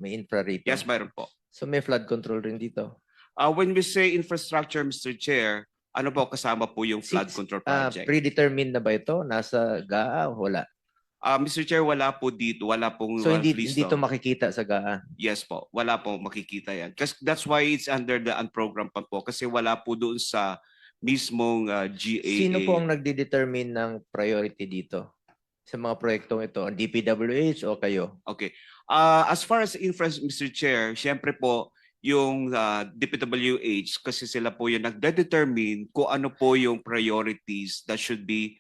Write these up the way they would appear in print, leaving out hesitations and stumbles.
May infra rito. Yes, mayroon po. So may flood control rin dito. When we say infrastructure, Mr. Chair, ano po kasama po yung flood control project? Predetermined na ba ito? Nasa GAA o wala? Mr. Chair, wala po dito. Wala pong So hindi listo. ito makikita sa GAA? Yes po. Wala po makikita yan. That's why it's under the unprogram pa po. Kasi wala po doon sa mismong GAA. Sino po ang nagde-determine ng priority dito? Sa mga proyektong ito? Ang DPWH o kayo? Okay. As far as infrastructure, Mr. Chair, syempre po, yung DPWH, kasi sila po yung nagde-determine kung ano po yung priorities that should be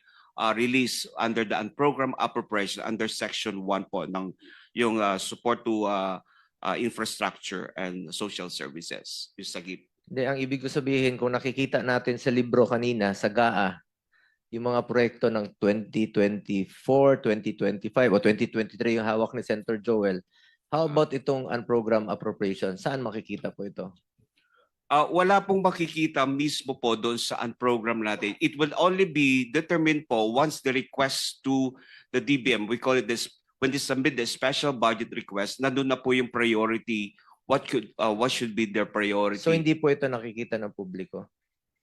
released under the program appropriation under section 1 po ng yung support to infrastructure and social services, yung SAGIP. Hindi, ang ibig ko sabihin, kung nakikita natin sa libro kanina, sa GAA, yung mga proyekto ng 2024, 2025, o 2023 yung hawak ni Senator Joel, how about itong unprogrammed appropriation? Saan makikita po ito? Wala pong makikita mismo po doon sa unprogram natin. It will only be determined po once the request to the DBM, we call it this, when they submit the special budget request, nandun na po yung priority, what should be their priority. So hindi po ito nakikita ng publiko?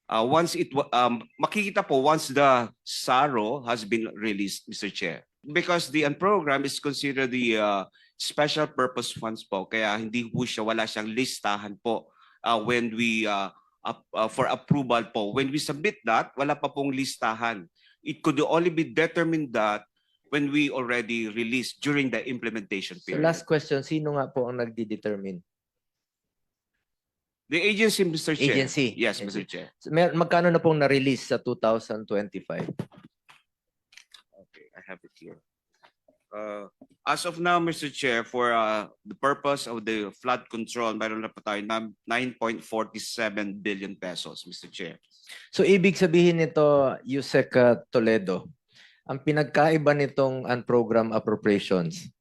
Once it makikita po once the SARO has been released, Mr. Chair. Because the unprogram is considered the special purpose funds po, kaya hindi po siya, wala siyang listahan po when we for approval po. When we submit that, wala pa pong listahan. It could only be determined that when we already released during the implementation period. So last question, sino nga po ang nagdi-determine? The agency, Mr. Chair. Agency. Yes, Mr. Chair. So, magkano na pong na-release sa 2025? Okay, I have it here. As of now, Mr. Chair, for the purpose of the flood control, mayroon na po tayo 9.47 billion pesos, Mr. Chair. So ibig sabihin nito, Yusek Toledo, ang pinagkaiba nitong unprogrammed appropriations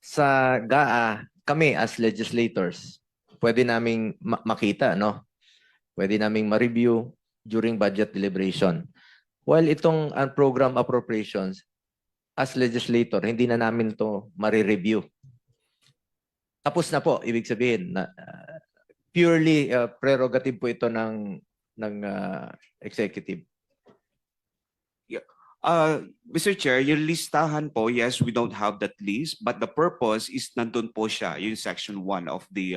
sa GAA, kami as legislators, pwede naming makita, no? Pwede naming ma-review during budget deliberation. While itong unprogrammed appropriations, as legislator, hindi na namin to ma-review. Tapos na po, ibig sabihin na purely prerogative po ito ng executive. Mr. Chair, yung listahan po, yes, we don't have that list, but the purpose is nandun po siya, yung section 1 of the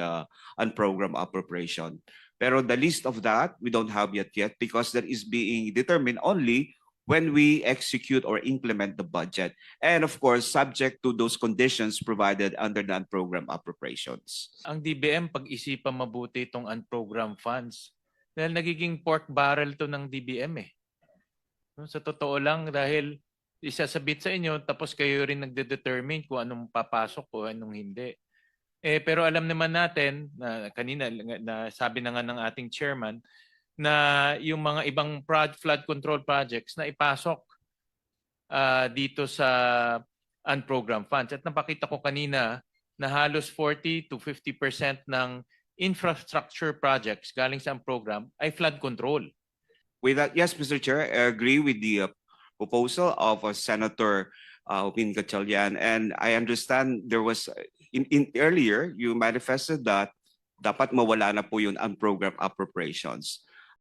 unprogrammed appropriation. Pero the list of that, we don't have yet because that is being determined only when we execute or implement the budget. And of course, subject to those conditions provided under the unprogrammed appropriations. Ang DBM, pag-isipan mabuti itong unprogrammed funds. Dahil nagiging pork barrel to ng DBM eh. Sa totoo lang, dahil isasabit sa inyo, tapos kayo rin nagde-determine kung anong papasok o anong hindi. Pero alam naman natin, na kanina na sabi na nga ng ating chairman, na yung mga ibang flood control projects na ipasok dito sa unprogrammed funds. At napakita ko kanina na halos 40 to 50% ng infrastructure projects galing sa program ay flood control. With that, yes, Mr. Chair, I agree with the proposal of Senator Opin Gatchalian, and I understand there was in earlier you manifested that dapat mawala na po yung unprogrammed appropriations.